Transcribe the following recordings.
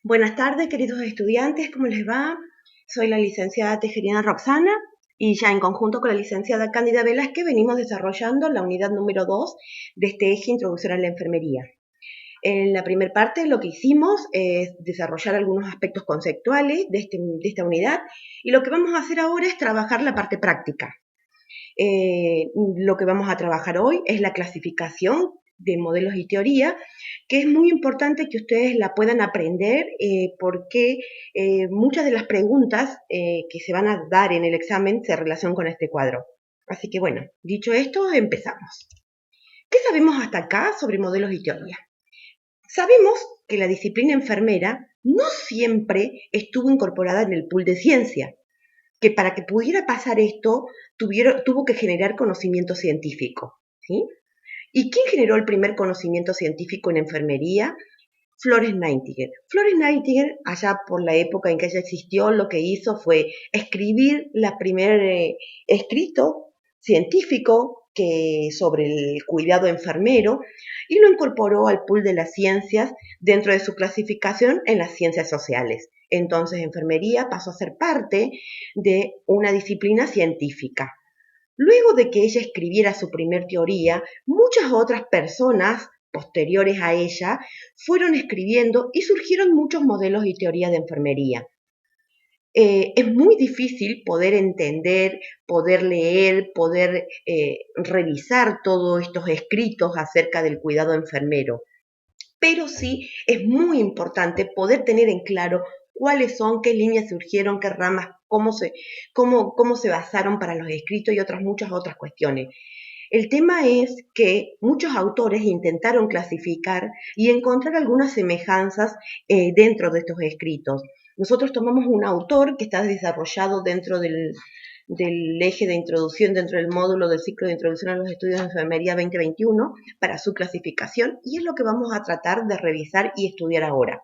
Buenas tardes, queridos estudiantes, ¿cómo les va? Soy la licenciada Tejerina Roxana y ya en conjunto con la licenciada Cándida Velázquez venimos desarrollando la unidad número 2 de este eje Introducción a la Enfermería. En la primera parte lo que hicimos es desarrollar algunos aspectos conceptuales de esta unidad y lo que vamos a hacer ahora es trabajar la parte práctica. Lo que vamos a trabajar hoy es la clasificación de modelos y teoría, que es muy importante que ustedes la puedan aprender porque muchas de las preguntas que se van a dar en el examen se relacionan con este cuadro. Así que bueno, dicho esto, empezamos. ¿Qué sabemos hasta acá sobre modelos y teoría? Sabemos que la disciplina enfermera no siempre estuvo incorporada en el pool de ciencia, que para que pudiera pasar esto tuvo que generar conocimiento científico, ¿sí? ¿Y quién generó el primer conocimiento científico en enfermería? Florence Nightingale. Florence Nightingale, allá por la época en que ella existió, lo que hizo fue escribir la primer escrito científico sobre el cuidado enfermero y lo incorporó al pool de las ciencias dentro de su clasificación en las ciencias sociales. Entonces, enfermería pasó a ser parte de una disciplina científica. Luego de que ella escribiera su primer teoría, muchas otras personas posteriores a ella fueron escribiendo y surgieron muchos modelos y teorías de enfermería. Es muy difícil poder entender, poder leer, poder revisar todos estos escritos acerca del cuidado enfermero, pero sí es muy importante poder tener en claro cuáles son, qué líneas surgieron, qué ramas, cómo se basaron para los escritos y muchas otras cuestiones. El tema es que muchos autores intentaron clasificar y encontrar algunas semejanzas dentro de estos escritos. Nosotros tomamos un autor que está desarrollado dentro del eje de introducción, dentro del módulo del ciclo de introducción a los estudios de enfermería 2021 para su clasificación y es lo que vamos a tratar de revisar y estudiar ahora.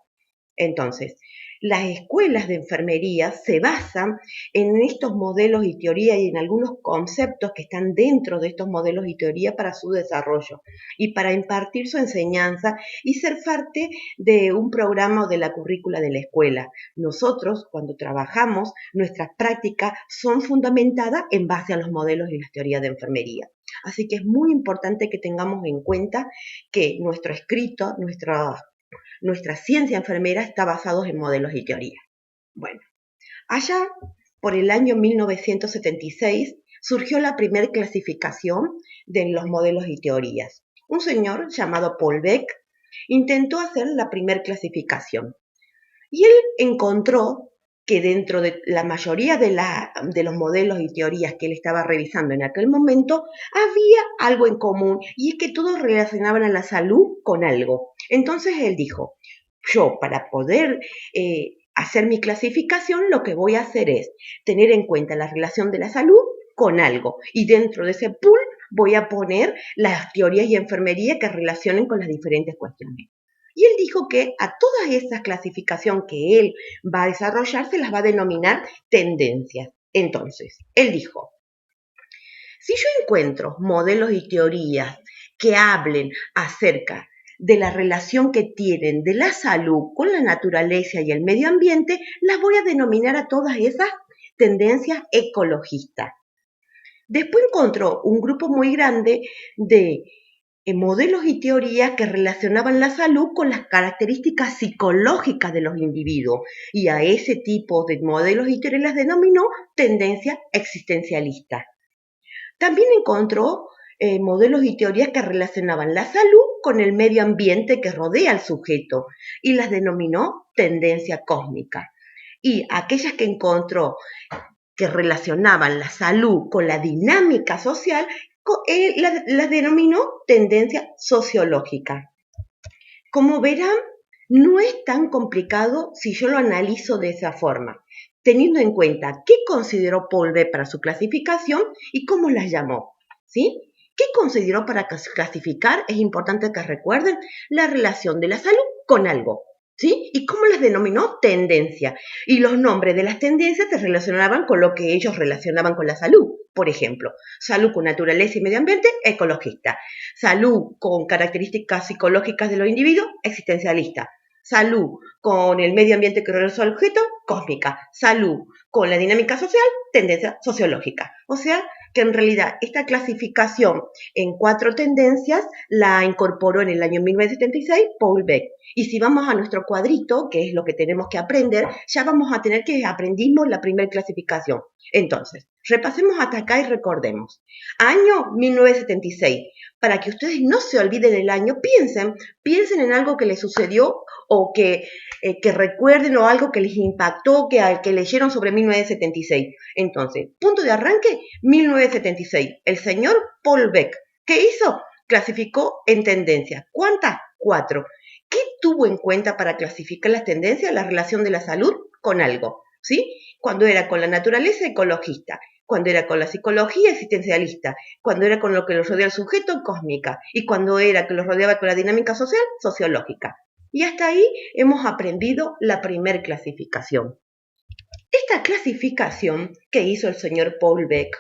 Entonces, las escuelas de enfermería se basan en estos modelos y teoría y en algunos conceptos que están dentro de estos modelos y teoría para su desarrollo y para impartir su enseñanza y ser parte de un programa o de la currícula de la escuela. Nosotros, cuando trabajamos, nuestras prácticas son fundamentadas en base a los modelos y las teorías de enfermería. Así que es muy importante que tengamos en cuenta que nuestro escrito, nuestra ciencia enfermera está basada en modelos y teorías. Bueno, allá por el año 1976 surgió la primera clasificación de los modelos y teorías. Un señor llamado Paul Beck intentó hacer la primera clasificación y él encontró que dentro de la mayoría de los modelos y teorías que él estaba revisando en aquel momento, había algo en común y es que todos relacionaban a la salud con algo. Entonces él dijo, yo para poder hacer mi clasificación, lo que voy a hacer es tener en cuenta la relación de la salud con algo y dentro de ese pool voy a poner las teorías y enfermería que relacionen con las diferentes cuestiones. Y él dijo que a todas esas clasificaciones que él va a desarrollar se las va a denominar tendencias. Entonces, él dijo, si yo encuentro modelos y teorías que hablen acerca de la relación que tienen de la salud con la naturaleza y el medio ambiente, las voy a denominar a todas esas tendencias ecologistas. Después encontró un grupo muy grande de modelos y teorías que relacionaban la salud con las características psicológicas de los individuos y a ese tipo de modelos y teorías las denominó tendencia existencialista. También encontró modelos y teorías que relacionaban la salud con el medio ambiente que rodea al sujeto y las denominó tendencia cósmica. Y aquellas que encontró que relacionaban la salud con la dinámica social, las denominó tendencia sociológica. Como verán, no es tan complicado si yo lo analizo de esa forma, teniendo en cuenta qué consideró Paul Beck para su clasificación y cómo las llamó, ¿sí? ¿Qué consideró para clasificar? Es importante que recuerden la relación de la salud con algo, ¿sí? ¿Y cómo las denominó? Tendencia. Y los nombres de las tendencias se relacionaban con lo que ellos relacionaban con la salud. Por ejemplo, salud con naturaleza y medio ambiente, ecologista. Salud con características psicológicas de los individuos, existencialista. Salud con el medio ambiente que rodea al objeto, cósmica. Salud con la dinámica social, tendencia sociológica. O sea, que en realidad esta clasificación en 4 tendencias la incorporó en el año 1976 Paul Beck. Y si vamos a nuestro cuadrito, que es lo que tenemos que aprender, ya vamos a tener que aprendimos la primera clasificación. Entonces, repasemos hasta acá y recordemos. Año 1976. Para que ustedes no se olviden el año, piensen en algo que les sucedió o que recuerden o algo que les impactó, que leyeron sobre 1976. Entonces, punto de arranque, 1976. El señor Paul Beck, ¿qué hizo? Clasificó en tendencias. ¿Cuántas? 4. ¿Qué tuvo en cuenta para clasificar las tendencias? La relación de la salud con algo, ¿sí? Cuando era con la naturaleza, ecologista. Cuando era con la psicología, existencialista. Cuando era con lo que lo rodea el sujeto, cósmica. Y cuando era que lo rodeaba con la dinámica social, sociológica. Y hasta ahí hemos aprendido la primer clasificación. Esta clasificación que hizo el señor Paul Beck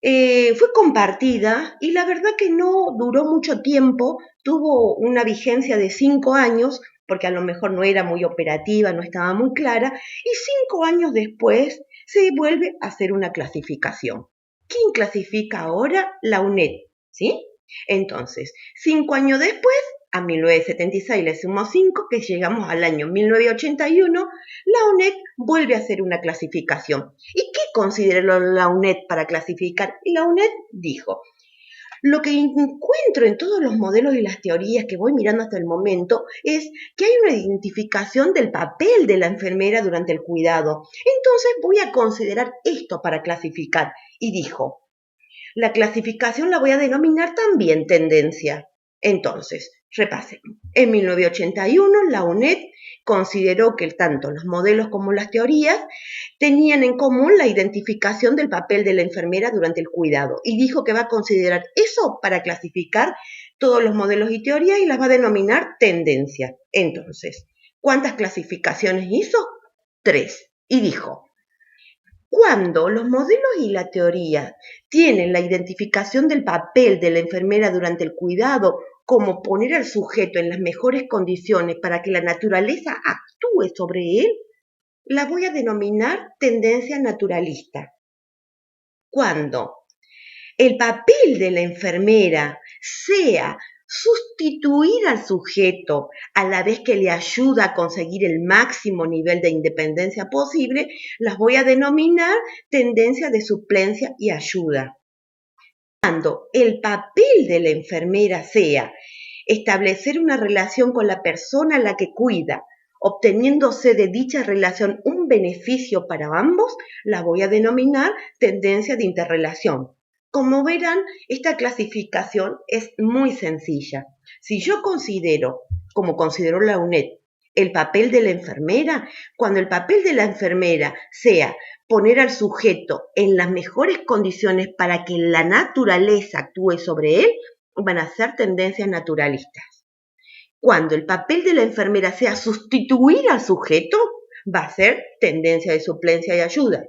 fue compartida y la verdad que no duró mucho tiempo, tuvo una vigencia de 5 años, porque a lo mejor no era muy operativa, no estaba muy clara, y 5 años después se vuelve a hacer una clasificación. ¿Quién clasifica ahora? La UNED, ¿sí? Entonces, 5 años después, a 1976 le sumo 5, que llegamos al año 1981, la UNED vuelve a hacer una clasificación. ¿Y qué consideró la UNED para clasificar? Y la UNED dijo, lo que encuentro en todos los modelos y las teorías que voy mirando hasta el momento es que hay una identificación del papel de la enfermera durante el cuidado. Entonces voy a considerar esto para clasificar. Y dijo, la clasificación la voy a denominar también tendencia. Entonces, repasemos. En 1981, la UNED consideró que tanto los modelos como las teorías tenían en común la identificación del papel de la enfermera durante el cuidado y dijo que va a considerar eso para clasificar todos los modelos y teorías y las va a denominar tendencia. Entonces, ¿cuántas clasificaciones hizo? 3. Y dijo, cuando los modelos y la teoría tienen la identificación del papel de la enfermera durante el cuidado como poner al sujeto en las mejores condiciones para que la naturaleza actúe sobre él, la voy a denominar tendencia naturalista. Cuando el papel de la enfermera sea sustituir al sujeto a la vez que le ayuda a conseguir el máximo nivel de independencia posible, las voy a denominar tendencia de suplencia y ayuda. Cuando el papel de la enfermera sea establecer una relación con la persona a la que cuida, obteniéndose de dicha relación un beneficio para ambos, la voy a denominar tendencia de interrelación. Como verán, esta clasificación es muy sencilla. Si yo considero, como consideró la UNED, el papel de la enfermera, cuando el papel de la enfermera sea poner al sujeto en las mejores condiciones para que la naturaleza actúe sobre él, van a ser tendencias naturalistas. Cuando el papel de la enfermera sea sustituir al sujeto, va a ser tendencia de suplencia y ayuda.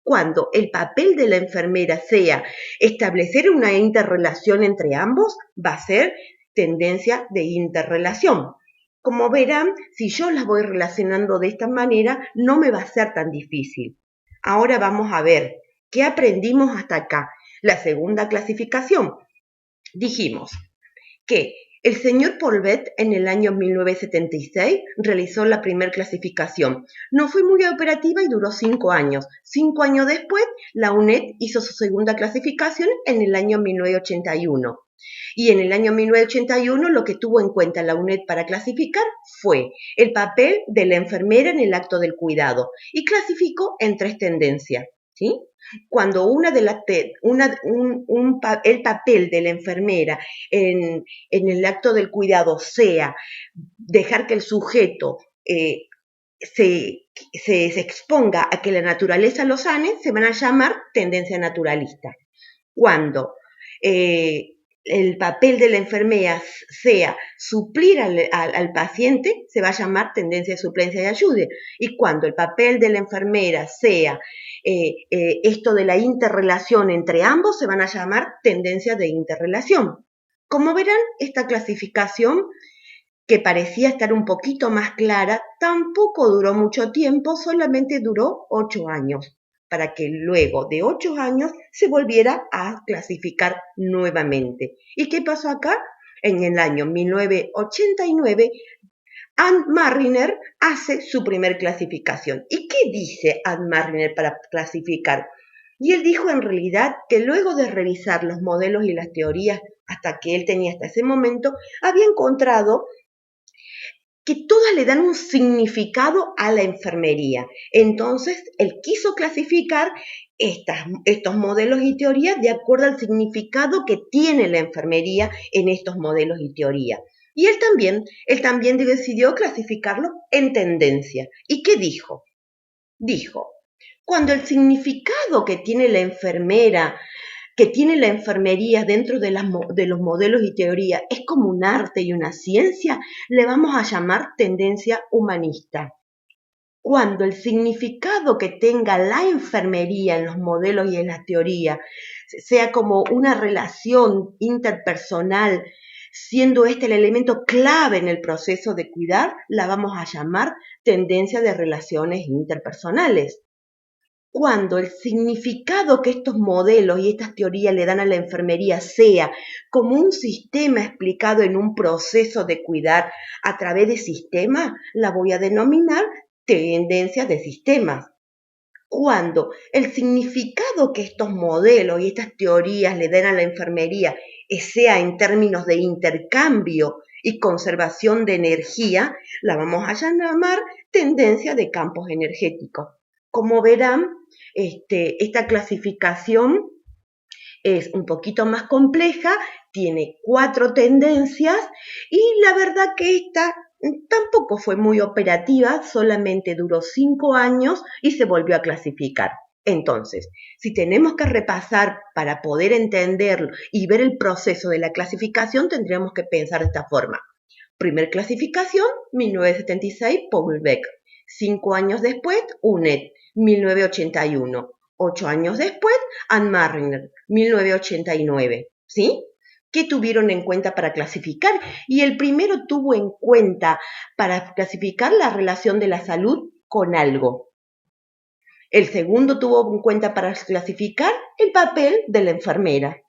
Cuando el papel de la enfermera sea establecer una interrelación entre ambos, va a ser tendencia de interrelación. Como verán, si yo las voy relacionando de esta manera, no me va a ser tan difícil. Ahora vamos a ver qué aprendimos hasta acá. La segunda clasificación. Dijimos que el señor Paul Beck en el año 1976 realizó la primera clasificación. No fue muy operativa y duró 5 años. 5 años después, la UNED hizo su segunda clasificación en el año 1981. Y en el año 1981 lo que tuvo en cuenta la UNED para clasificar fue el papel de la enfermera en el acto del cuidado y clasificó en 3 tendencias, ¿sí? Cuando el papel de la enfermera en el acto del cuidado sea dejar que el sujeto se exponga a que la naturaleza lo sane, se van a llamar tendencia naturalista. Cuando el papel de la enfermera sea suplir al paciente, se va a llamar tendencia de suplencia y ayuda. Y cuando el papel de la enfermera sea esto de la interrelación entre ambos, se van a llamar tendencias de interrelación. Como verán, esta clasificación que parecía estar un poquito más clara, tampoco duró mucho tiempo, solamente duró 8 años, para que luego de 8 años se volviera a clasificar nuevamente. ¿Y qué pasó acá? En el año 1989, Anne Marriner hace su primer clasificación. ¿Y qué dice Anne Marriner para clasificar? Y él dijo en realidad que luego de revisar los modelos y las teorías hasta que él tenía hasta ese momento, había encontrado que todas le dan un significado a la enfermería. Entonces, él quiso clasificar estos modelos y teorías de acuerdo al significado que tiene la enfermería en estos modelos y teorías. Y él también decidió clasificarlo en tendencia. ¿Y qué dijo? Dijo, cuando el significado que tiene la enfermera, que tiene la enfermería dentro de los modelos y teorías es como un arte y una ciencia, le vamos a llamar tendencia humanista. Cuando el significado que tenga la enfermería en los modelos y en la teoría sea como una relación interpersonal, siendo este el elemento clave en el proceso de cuidar, la vamos a llamar tendencia de relaciones interpersonales. Cuando el significado que estos modelos y estas teorías le dan a la enfermería sea como un sistema explicado en un proceso de cuidar a través de sistemas, la voy a denominar tendencia de sistemas. Cuando el significado que estos modelos y estas teorías le den a la enfermería sea en términos de intercambio y conservación de energía, la vamos a llamar tendencia de campos energéticos. Como verán, esta clasificación es un poquito más compleja, tiene 4 tendencias y la verdad que esta tampoco fue muy operativa, solamente duró 5 años y se volvió a clasificar. Entonces, si tenemos que repasar para poder entenderlo y ver el proceso de la clasificación, tendríamos que pensar de esta forma. Primer clasificación, 1976, Paul Beck. 5 años después, UNED, 1981. 8 años después, Anne Marriner, 1989. ¿Sí? ¿Qué tuvieron en cuenta para clasificar? Y el primero tuvo en cuenta para clasificar la relación de la salud con algo. El segundo tuvo en cuenta para clasificar el papel de la enfermera.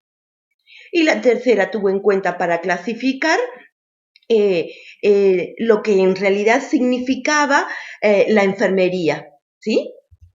Y la tercera tuvo en cuenta para clasificar lo que en realidad significaba la enfermería, ¿sí?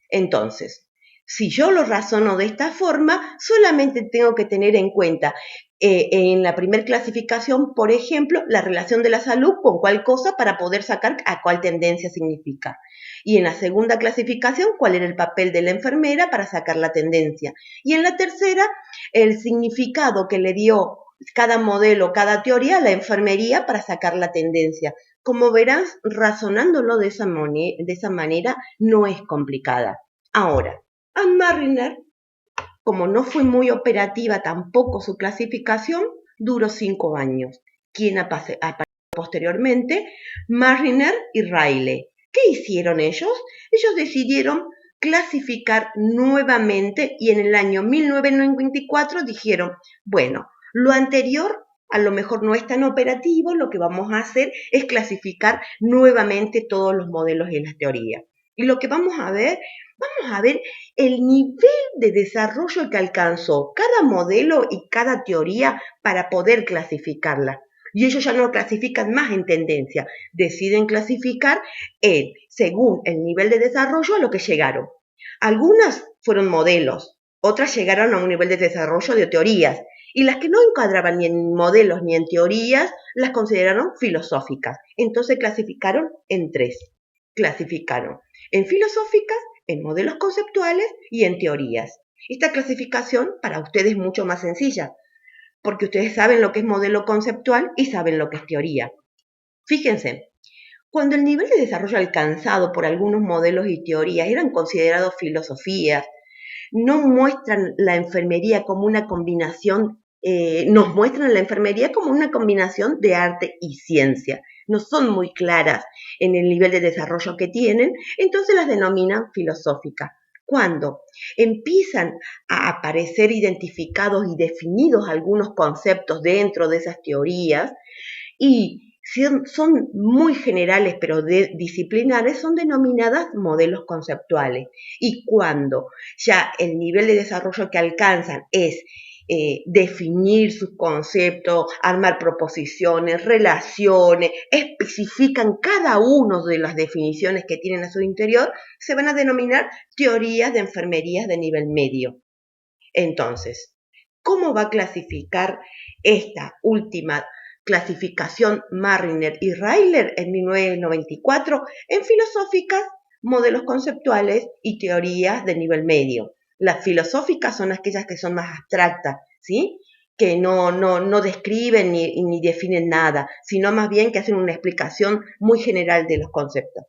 Entonces, si yo lo razono de esta forma, solamente tengo que tener en cuenta en la primera clasificación, por ejemplo, la relación de la salud con cuál cosa para poder sacar a cuál tendencia significa. Y en la segunda clasificación, cuál era el papel de la enfermera para sacar la tendencia. Y en la tercera, el significado que le dio cada modelo, cada teoría, la enfermería para sacar la tendencia. Como verás, razonándolo de esa manera no es complicada. Ahora, Anne Marriner, como no fue muy operativa tampoco su clasificación, duró 5 años. ¿Quién apareció posteriormente? Marriner y Riley. ¿Qué hicieron ellos? Ellos decidieron clasificar nuevamente y en el año 1994 dijeron, bueno, lo anterior a lo mejor no es tan operativo, lo que vamos a hacer es clasificar nuevamente todos los modelos y las teorías. Y lo que vamos a ver el nivel de desarrollo que alcanzó cada modelo y cada teoría para poder clasificarla. Y ellos ya no clasifican más en tendencia, deciden clasificar según el nivel de desarrollo a lo que llegaron. Algunas fueron modelos, otras llegaron a un nivel de desarrollo de teorías, y las que no encuadraban ni en modelos ni en teorías, las consideraron filosóficas. Entonces clasificaron en 3. Clasificaron en filosóficas, en modelos conceptuales y en teorías. Esta clasificación para ustedes es mucho más sencilla, porque ustedes saben lo que es modelo conceptual y saben lo que es teoría. Fíjense, cuando el nivel de desarrollo alcanzado por algunos modelos y teorías eran considerados filosofías, no muestran la enfermería como una combinación, nos muestran la enfermería como una combinación de arte y ciencia. No son muy claras en el nivel de desarrollo que tienen, entonces las denominan filosóficas. Cuando empiezan a aparecer identificados y definidos algunos conceptos dentro de esas teorías y son muy generales pero disciplinares, son denominadas modelos conceptuales. Y cuando ya el nivel de desarrollo que alcanzan es definir sus conceptos, armar proposiciones, relaciones, especifican cada una de las definiciones que tienen a su interior, se van a denominar teorías de enfermerías de nivel medio. Entonces, ¿cómo va a clasificar esta última clasificación Marriner y Reiler en 1994 en filosóficas, modelos conceptuales y teorías de nivel medio? Las filosóficas son aquellas que son más abstractas, ¿sí? Que no describen ni definen nada, sino más bien que hacen una explicación muy general de los conceptos.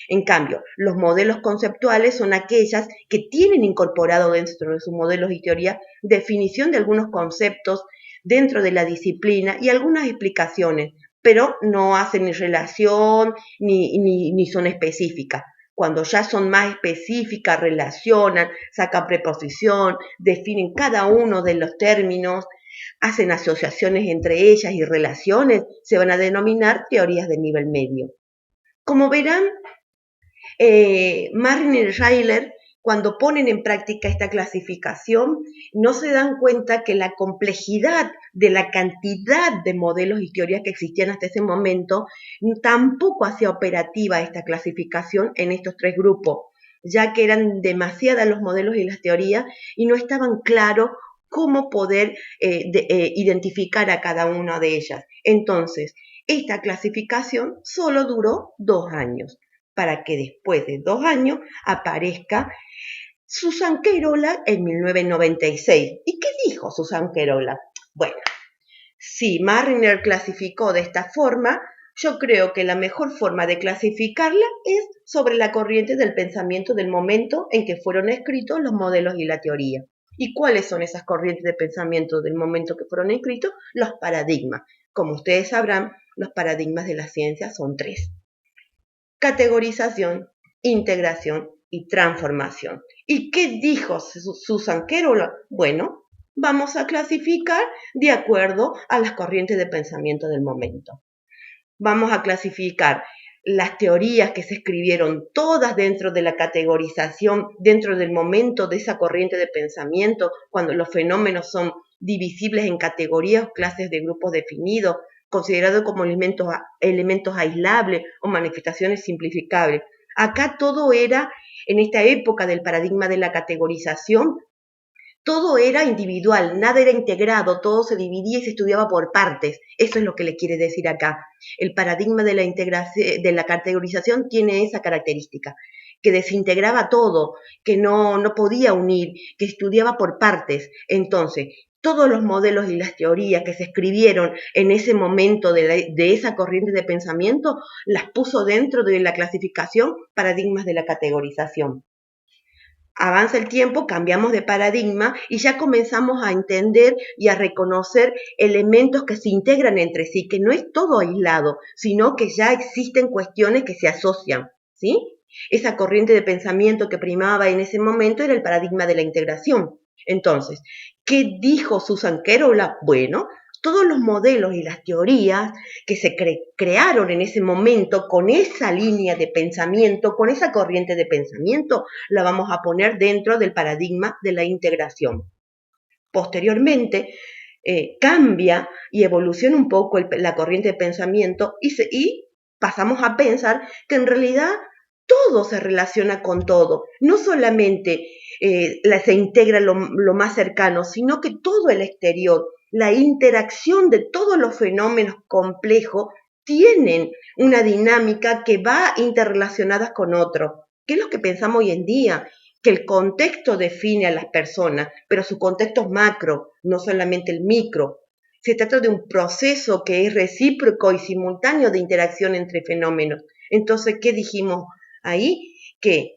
En cambio, los modelos conceptuales son aquellas que tienen incorporado dentro de sus modelos y teoría definición de algunos conceptos dentro de la disciplina y algunas explicaciones, pero no hacen ni relación ni son específicas. Cuando ya son más específicas, relacionan, sacan preposición, definen cada uno de los términos, hacen asociaciones entre ellas y relaciones, se van a denominar teorías de nivel medio. Como verán, Marriner y Reiler, cuando ponen en práctica esta clasificación, no se dan cuenta que la complejidad de la cantidad de modelos y teorías que existían hasta ese momento tampoco hacía operativa esta clasificación en estos tres grupos, ya que eran demasiadas los modelos y las teorías y no estaban claros cómo poder identificar a cada una de ellas. Entonces, esta clasificación solo duró 2 años, para que después de 2 años aparezca Susan Queirola en 1996. ¿Y qué dijo Susan Queirola? Bueno, si Marriner clasificó de esta forma, yo creo que la mejor forma de clasificarla es sobre la corriente del pensamiento del momento en que fueron escritos los modelos y la teoría. ¿Y cuáles son esas corrientes de pensamiento del momento que fueron escritos? Los paradigmas. Como ustedes sabrán, los paradigmas de la ciencia son 3. Categorización, integración y transformación. ¿Y qué dijo Susan Queirola? Bueno, vamos a clasificar de acuerdo a las corrientes de pensamiento del momento. Vamos a clasificar las teorías que se escribieron todas dentro de la categorización, dentro del momento de esa corriente de pensamiento, cuando los fenómenos son divisibles en categorías o clases de grupos definidos, considerados como elementos aislables o manifestaciones simplificables. Acá todo era, en esta época del paradigma de la categorización, todo era individual, nada era integrado, todo se dividía y se estudiaba por partes. Eso es lo que le quiere decir acá. El paradigma de la categorización tiene esa característica, que desintegraba todo, que no podía unir, que estudiaba por partes. Entonces, todos los modelos y las teorías que se escribieron en ese momento de esa corriente de pensamiento, las puso dentro de la clasificación paradigmas de la categorización. Avanza el tiempo, cambiamos de paradigma y ya comenzamos a entender y a reconocer elementos que se integran entre sí, que no es todo aislado, sino que ya existen cuestiones que se asocian, ¿sí? Esa corriente de pensamiento que primaba en ese momento era el paradigma de la integración. Entonces, ¿qué dijo Susan Queirola? Bueno, todos los modelos y las teorías que se crearon en ese momento con esa línea de pensamiento, con esa corriente de pensamiento, la vamos a poner dentro del paradigma de la integración. Posteriormente, cambia y evoluciona un poco la corriente de pensamiento y pasamos a pensar que en realidad todo se relaciona con todo, no solamente se integra lo más cercano, sino que todo el exterior, la interacción de todos los fenómenos complejos tienen una dinámica que va interrelacionada con otro. ¿Qué es lo que pensamos hoy en día? Que el contexto define a las personas, pero su contexto es macro, no solamente el micro. Se trata de un proceso que es recíproco y simultáneo de interacción entre fenómenos. Entonces, ¿qué dijimos ahí? Que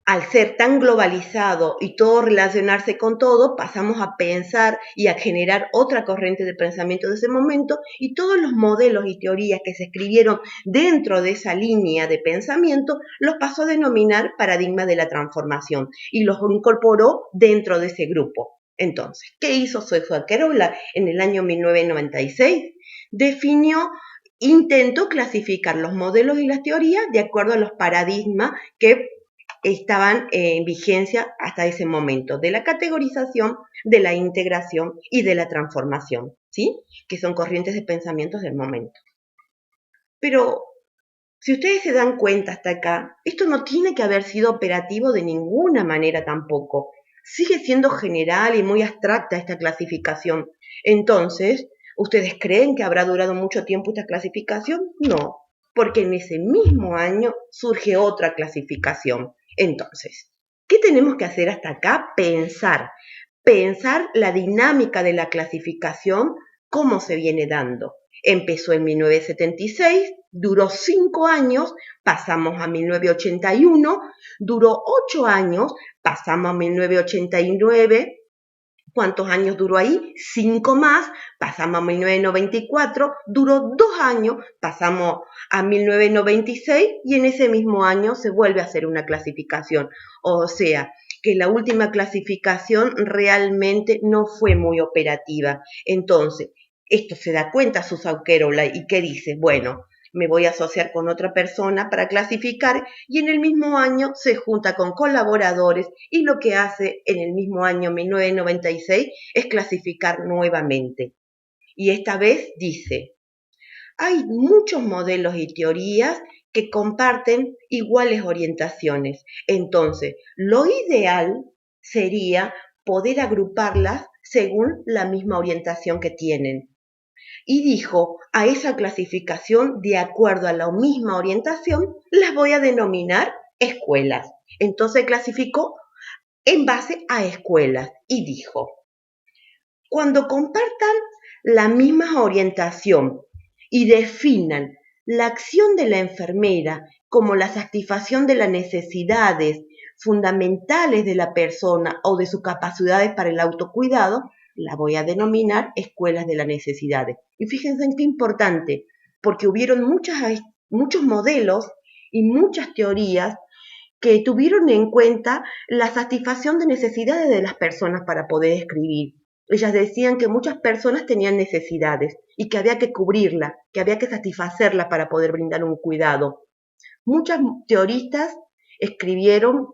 al ser tan globalizado y todo relacionarse con todo, pasamos a pensar y a generar otra corriente de pensamiento de ese momento y todos los modelos y teorías que se escribieron dentro de esa línea de pensamiento los pasó a denominar paradigma de la transformación y los incorporó dentro de ese grupo. Entonces, ¿qué hizo Susan Queirola en el año 1996? Definió intento clasificar los modelos y las teorías de acuerdo a los paradigmas que estaban en vigencia hasta ese momento, de la categorización, de la integración y de la transformación, ¿sí? Que son corrientes de pensamientos del momento. Pero si ustedes se dan cuenta hasta acá, esto no tiene que haber sido operativo de ninguna manera tampoco. Sigue siendo general y muy abstracta esta clasificación. Entonces, ¿ustedes creen que habrá durado mucho tiempo esta clasificación? No, porque en ese mismo año surge otra clasificación. Entonces, ¿qué tenemos que hacer hasta acá? Pensar la dinámica de la clasificación, cómo se viene dando. Empezó en 1976, duró 5 años, pasamos a 1981, duró 8 años, pasamos a 1989. ¿Cuántos años duró ahí? 5 más, pasamos a 1994, duró 2 años, pasamos a 1996 y en ese mismo año se vuelve a hacer una clasificación. O sea, que la última clasificación realmente no fue muy operativa. Entonces, esto se da cuenta Susan Querola y ¿qué dice? Bueno, me voy a asociar con otra persona para clasificar y en el mismo año se junta con colaboradores y lo que hace en el mismo año 1996 es clasificar nuevamente. Y esta vez dice, hay muchos modelos y teorías que comparten iguales orientaciones. Entonces, lo ideal sería poder agruparlas según la misma orientación que tienen. Y dijo, a esa clasificación, de acuerdo a la misma orientación, las voy a denominar escuelas. Entonces clasificó en base a escuelas y dijo, cuando compartan la misma orientación y definan la acción de la enfermera como la satisfacción de las necesidades fundamentales de la persona o de sus capacidades para el autocuidado, la voy a denominar escuelas de las necesidades. Y fíjense en qué importante, porque hubieron muchos modelos y muchas teorías que tuvieron en cuenta la satisfacción de necesidades de las personas para poder escribir. Ellas decían que muchas personas tenían necesidades y que había que cubrirla, que había que satisfacerla para poder brindar un cuidado. Muchas teoristas escribieron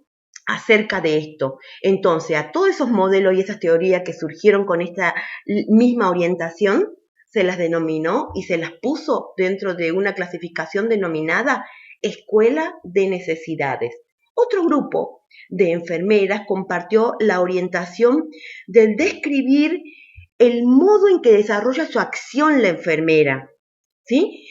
acerca de esto. Entonces, a todos esos modelos y esas teorías que surgieron con esta misma orientación, se las denominó y se las puso dentro de una clasificación denominada escuela de necesidades. Otro grupo de enfermeras compartió la orientación del describir el modo en que desarrolla su acción la enfermera, ¿sí?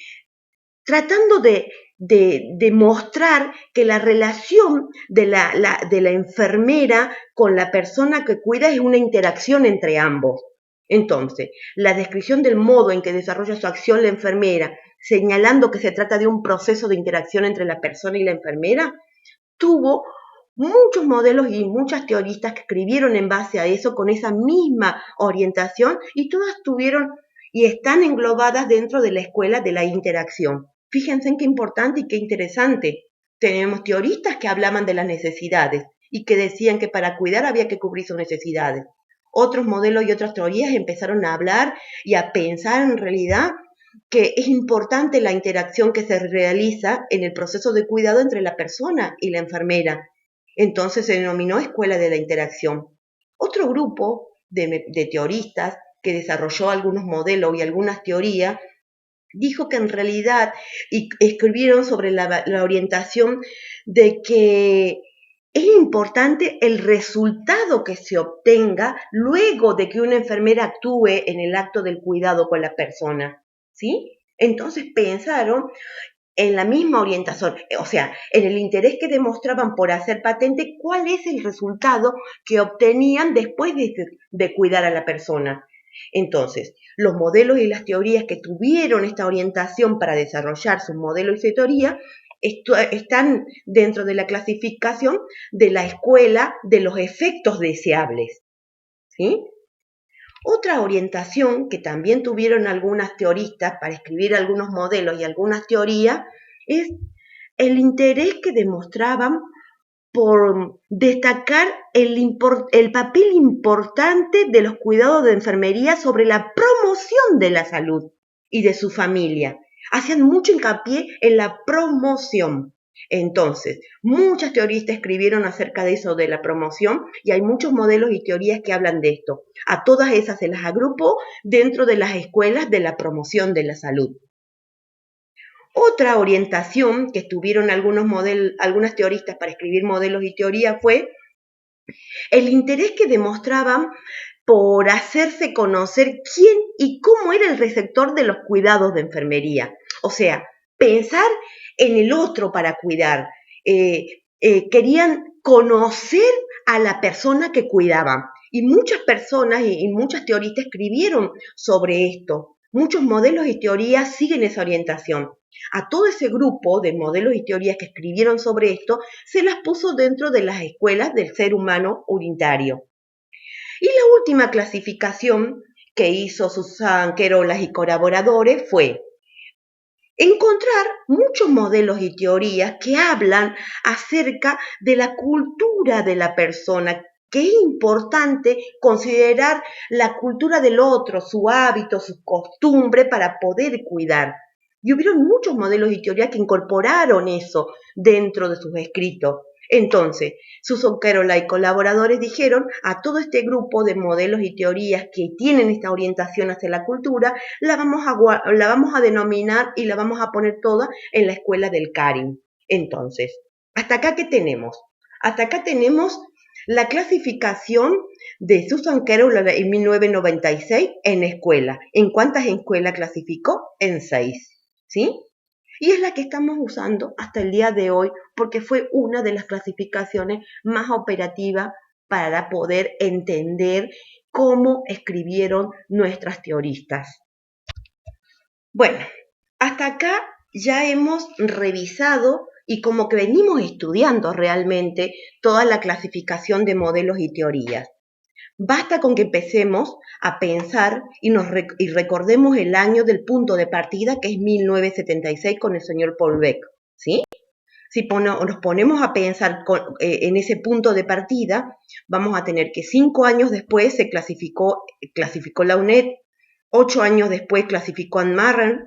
Tratando de mostrar que la relación de la enfermera con la persona que cuida es una interacción entre ambos. Entonces, la descripción del modo en que desarrolla su acción la enfermera, señalando que se trata de un proceso de interacción entre la persona y la enfermera, tuvo muchos modelos y muchas teoristas que escribieron en base a eso con esa misma orientación y todas tuvieron y están englobadas dentro de la escuela de la interacción. Fíjense en qué importante y qué interesante. Tenemos teoristas que hablaban de las necesidades y que decían que para cuidar había que cubrir sus necesidades. Otros modelos y otras teorías empezaron a hablar y a pensar en realidad que es importante la interacción que se realiza en el proceso de cuidado entre la persona y la enfermera. Entonces se denominó escuela de la interacción. Otro grupo de teoristas que desarrolló algunos modelos y algunas teorías dijo que en realidad, y escribieron sobre la orientación de que es importante el resultado que se obtenga luego de que una enfermera actúe en el acto del cuidado con la persona, ¿sí? Entonces pensaron en la misma orientación, o sea, en el interés que demostraban por hacer patente, cuál es el resultado que obtenían después de cuidar a la persona. Entonces, los modelos y las teorías que tuvieron esta orientación para desarrollar sus modelos y teorías están dentro de la clasificación de la escuela de los efectos deseables, ¿sí? Otra orientación que también tuvieron algunas teoristas para escribir algunos modelos y algunas teorías es el interés que demostraban por destacar el papel importante de los cuidados de enfermería sobre la promoción de la salud y de su familia, hacían mucho hincapié en la promoción. Entonces, muchas teoristas escribieron acerca de eso, de la promoción, y hay muchos modelos y teorías que hablan de esto. A todas esas se las agrupó dentro de las escuelas de la promoción de la salud. Otra orientación que tuvieron algunas teoristas para escribir modelos y teorías fue el interés que demostraban por hacerse conocer quién y cómo era el receptor de los cuidados de enfermería. O sea, pensar en el otro para cuidar. Querían conocer a la persona que cuidaban. Y muchas personas y muchas teoristas escribieron sobre esto. Muchos modelos y teorías siguen esa orientación. A todo ese grupo de modelos y teorías que escribieron sobre esto, se las puso dentro de las escuelas del ser humano unitario. Y la última clasificación que hizo Susan Querolas y colaboradores fue encontrar muchos modelos y teorías que hablan acerca de la cultura de la persona, que es importante considerar la cultura del otro, su hábito, su costumbre para poder cuidar. Y hubieron muchos modelos y teorías que incorporaron eso dentro de sus escritos. Entonces, Susan Querolas y colaboradores dijeron a todo este grupo de modelos y teorías que tienen esta orientación hacia la cultura, la vamos a denominar y la vamos a poner toda en la escuela del Karin. Entonces, ¿hasta acá qué tenemos? Hasta acá tenemos la clasificación de Susan Querolas en 1996 en escuela. ¿En cuántas escuelas clasificó? En 6. ¿Sí? Y es la que estamos usando hasta el día de hoy porque fue una de las clasificaciones más operativas para poder entender cómo escribieron nuestras teoristas. Bueno, hasta acá ya hemos revisado y como que venimos estudiando realmente toda la clasificación de modelos y teorías. Basta con que empecemos a pensar y recordemos el año del punto de partida, que es 1976 con el señor Paul Beck, ¿sí? Si nos ponemos a pensar en ese punto de partida, vamos a tener que 5 años después se clasificó la UNED, 8 años después clasificó Anne Marren,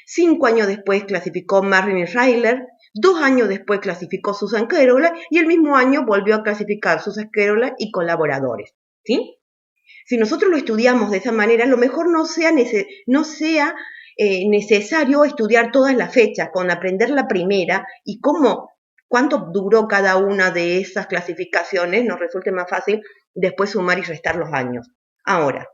5 años después clasificó Marilyn Reiler, 2 años después clasificó Susan Querolas y el mismo año volvió a clasificar Susan Querolas y colaboradores. ¿Sí? Si nosotros lo estudiamos de esa manera, a lo mejor no sea necesario estudiar todas las fechas, con aprender la primera y cuánto duró cada una de esas clasificaciones, nos resulte más fácil después sumar y restar los años. Ahora,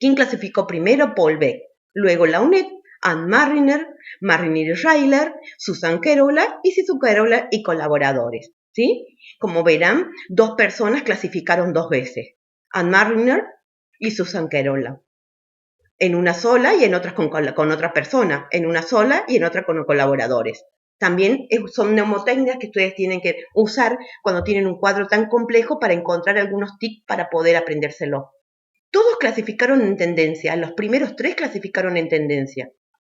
¿quién clasificó primero? Paul Beck. Luego la UNED, Anne Marriner, Marilyn Reiler, Susan Querolas y Susan Querolas y colaboradores. ¿Sí? Como verán, 2 personas clasificaron 2 veces. Anne Marriner y Susan Querolas. En una sola y en otras con otra persona. En una sola y en otra con colaboradores. También son mnemotécnicas que ustedes tienen que usar cuando tienen un cuadro tan complejo para encontrar algunos tips para poder aprendérselo. Todos clasificaron en tendencia. Los primeros 3 clasificaron en tendencia.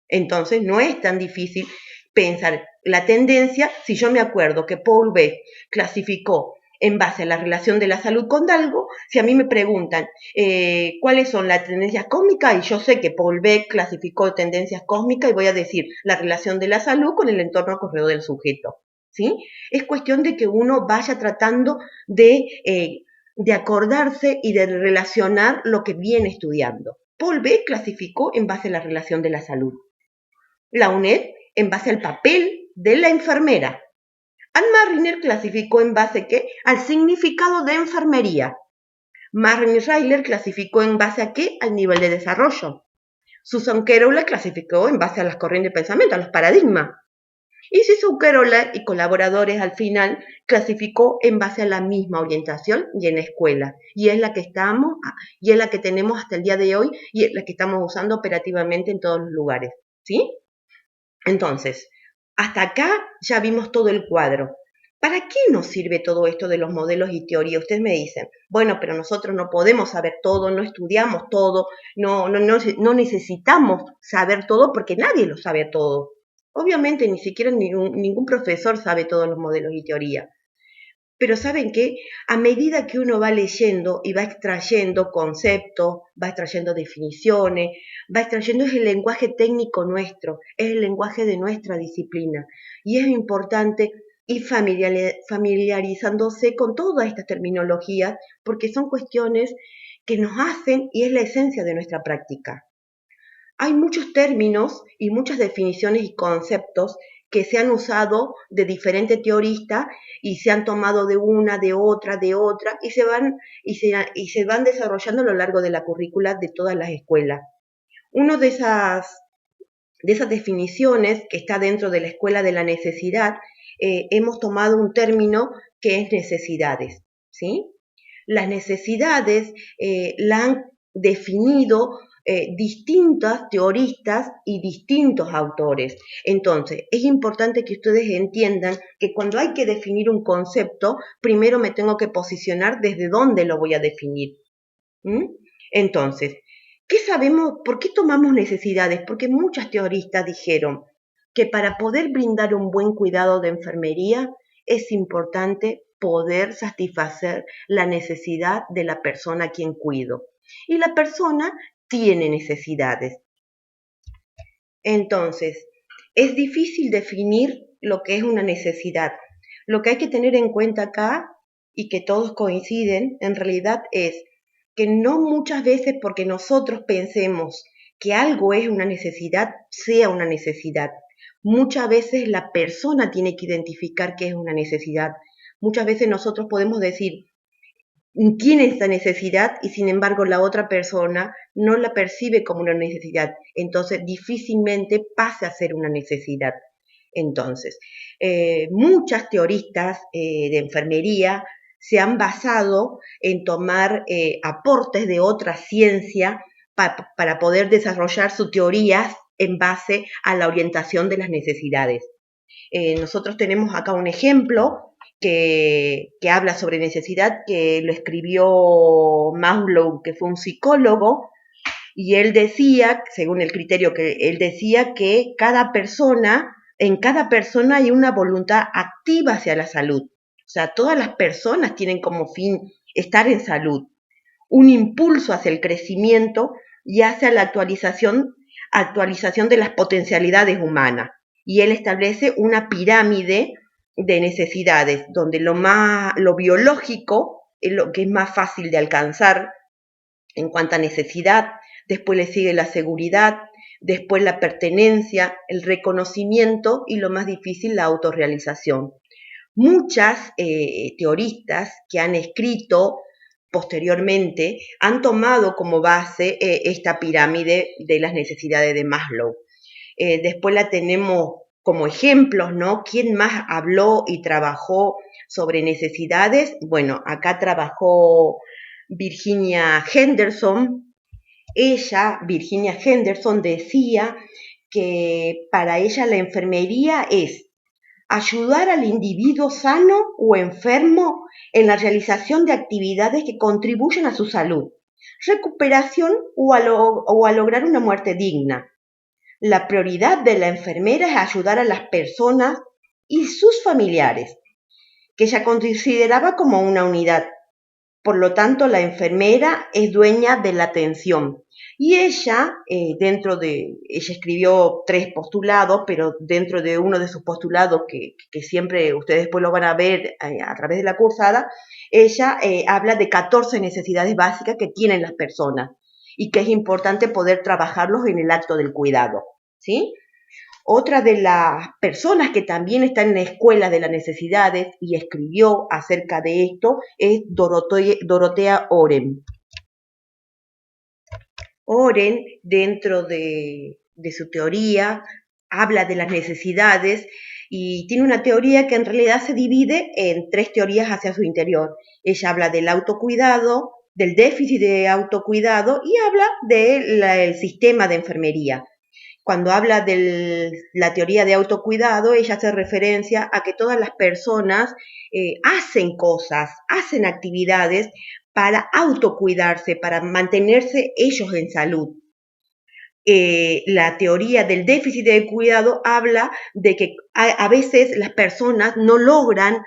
Entonces no es tan difícil pensar la tendencia. Si yo me acuerdo que Paul Beck clasificó en base a la relación de la salud con algo, si a mí me preguntan cuáles son las tendencias cósmicas, y yo sé que Paul Beck clasificó tendencias cósmicas, y voy a decir la relación de la salud con el entorno alrededor del sujeto. ¿Sí? Es cuestión de que uno vaya tratando de acordarse y de relacionar lo que viene estudiando. Paul Beck clasificó en base a la relación de la salud. La UNED en base al papel de la enfermera. Anne Marriner clasificó en base ¿qué? Al significado de enfermería. Marilyn Reiler clasificó en base a ¿qué? Al nivel de desarrollo. Susan Querolas clasificó en base a las corrientes de pensamiento, a los paradigmas. Y Susan Querolas y colaboradores al final clasificó en base a la misma orientación y en escuela. Y es la que y es la que tenemos hasta el día de hoy y es la que estamos usando operativamente en todos los lugares. ¿Sí? Entonces, hasta acá ya vimos todo el cuadro. ¿Para qué nos sirve todo esto de los modelos y teoría? Ustedes me dicen, bueno, pero nosotros no podemos saber todo, no estudiamos todo, no necesitamos saber todo porque nadie lo sabe todo. Obviamente ni siquiera ningún profesor sabe todos los modelos y teoría. Pero ¿saben qué? A medida que uno va leyendo y va extrayendo conceptos, va extrayendo definiciones, va extrayendo es el lenguaje técnico nuestro, es el lenguaje de nuestra disciplina. Y es importante ir familiarizándose con todas estas terminologías porque son cuestiones que nos hacen y es la esencia de nuestra práctica. Hay muchos términos y muchas definiciones y conceptos que se han usado de diferentes teoristas y se han tomado de una, de otra, y se van desarrollando a lo largo de la currícula de todas las escuelas. Una de esas definiciones que está dentro de la escuela de la necesidad, hemos tomado un término que es necesidades, ¿sí? Las necesidades la han definido distintas teoristas y distintos autores. Entonces, es importante que ustedes entiendan que cuando hay que definir un concepto, primero me tengo que posicionar desde dónde lo voy a definir. Entonces, ¿qué sabemos? ¿Por qué tomamos necesidades? Porque muchas teoristas dijeron que para poder brindar un buen cuidado de enfermería es importante poder satisfacer la necesidad de la persona a quien cuido. Y la persona tiene necesidades. Entonces, es difícil definir lo que es una necesidad. Lo que hay que tener en cuenta acá, y que todos coinciden, en realidad es que no muchas veces porque nosotros pensemos que algo es una necesidad, sea una necesidad. Muchas veces la persona tiene que identificar qué es una necesidad. Muchas veces nosotros podemos decir, tiene esta necesidad y sin embargo la otra persona no la percibe como una necesidad. Entonces difícilmente pasa a ser una necesidad. Entonces, muchas teoristas de enfermería se han basado en tomar aportes de otra ciencia para poder desarrollar sus teorías en base a la orientación de las necesidades. Nosotros tenemos acá un ejemplo que habla sobre necesidad, que lo escribió Maslow, que fue un psicólogo, y él decía, según el criterio que él decía, que en cada persona hay una voluntad activa hacia la salud. O sea, todas las personas tienen como fin estar en salud, un impulso hacia el crecimiento y hacia la actualización de las potencialidades humanas. Y él establece una pirámide de necesidades, donde lo biológico es lo que es más fácil de alcanzar en cuanto a necesidad, después le sigue la seguridad, después la pertenencia, el reconocimiento y lo más difícil, la autorrealización. Muchas teoristas que han escrito posteriormente han tomado como base esta pirámide de las necesidades de Maslow. Después la tenemos como ejemplos, ¿no? ¿Quién más habló y trabajó sobre necesidades? Bueno, acá trabajó Virginia Henderson. Virginia Henderson, decía que para ella la enfermería es ayudar al individuo sano o enfermo en la realización de actividades que contribuyen a su salud, recuperación o a lograr una muerte digna. La prioridad de la enfermera es ayudar a las personas y sus familiares, que ella consideraba como una unidad. Por lo tanto, la enfermera es dueña de la atención. Y ella, ella escribió 3 postulados, pero dentro de uno de sus postulados, que siempre ustedes después lo van a ver a través de la cursada, ella habla de 14 necesidades básicas que tienen las personas y que es importante poder trabajarlos en el acto del cuidado, ¿sí? Otra de las personas que también está en la escuela de las necesidades y escribió acerca de esto es Dorothea Oren. Oren, dentro de su teoría, habla de las necesidades y tiene una teoría que en realidad se divide en 3 teorías hacia su interior. Ella habla del autocuidado, del déficit de autocuidado y habla del sistema de enfermería. Cuando habla de la teoría de autocuidado, ella hace referencia a que todas las personas hacen cosas, hacen actividades para autocuidarse, para mantenerse ellos en salud. la teoría del déficit de cuidado habla de que a veces las personas no logran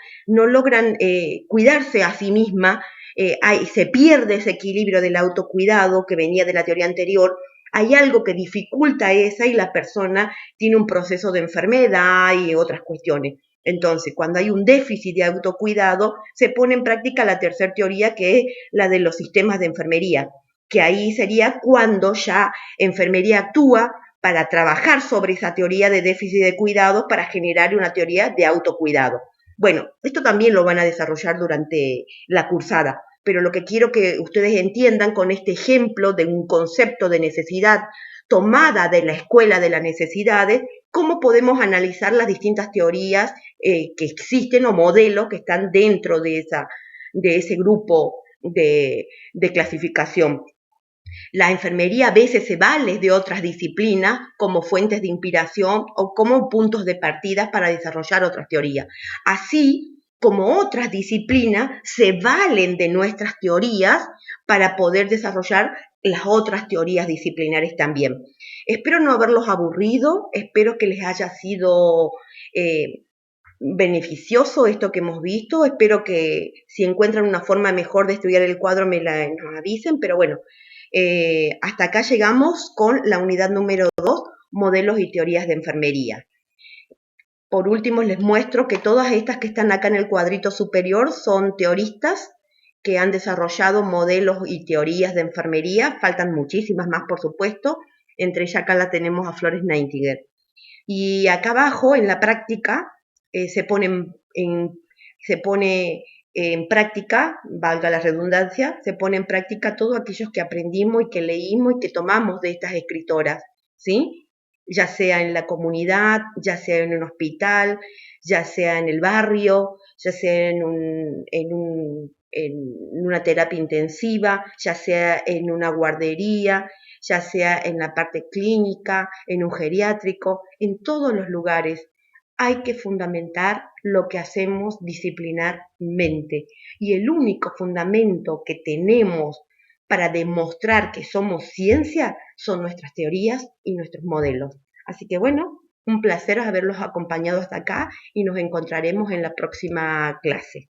cuidarse a sí mismas, se pierde ese equilibrio del autocuidado que venía de la teoría anterior, hay algo que dificulta esa y la persona tiene un proceso de enfermedad y otras cuestiones. Entonces, cuando hay un déficit de autocuidado, se pone en práctica la tercera teoría, que es la de los sistemas de enfermería, que ahí sería cuando ya enfermería actúa para trabajar sobre esa teoría de déficit de cuidado para generar una teoría de autocuidado. Bueno, esto también lo van a desarrollar durante la cursada, pero lo que quiero que ustedes entiendan con este ejemplo de un concepto de necesidad tomada de la escuela de las necesidades, cómo podemos analizar las distintas teorías que existen o modelos que están dentro de ese grupo de clasificación. La enfermería a veces se vale de otras disciplinas como fuentes de inspiración o como puntos de partida para desarrollar otras teorías. Así como otras disciplinas se valen de nuestras teorías para poder desarrollar las otras teorías disciplinares también. Espero no haberlos aburrido, espero que les haya sido beneficioso esto que hemos visto, espero que si encuentran una forma mejor de estudiar el cuadro nos avisen, pero bueno, hasta acá llegamos con la unidad número 2, modelos y teorías de enfermería. Por último, les muestro que todas estas que están acá en el cuadrito superior son teoristas que han desarrollado modelos y teorías de enfermería. Faltan muchísimas más, por supuesto. Entre ellas acá la tenemos a Florence Nightingale. Y acá abajo, en la práctica, se pone en práctica, valga la redundancia, se pone en práctica todo aquello que aprendimos y que leímos y que tomamos de estas escritoras, ¿sí? Ya sea en la comunidad, ya sea en un hospital, ya sea en el barrio, ya sea en una terapia intensiva, ya sea en una guardería, ya sea en la parte clínica, en un geriátrico, en todos los lugares. Hay que fundamentar lo que hacemos disciplinarmente. Y el único fundamento que tenemos para demostrar que somos ciencia son nuestras teorías y nuestros modelos. Así que bueno, un placer haberlos acompañado hasta acá y nos encontraremos en la próxima clase.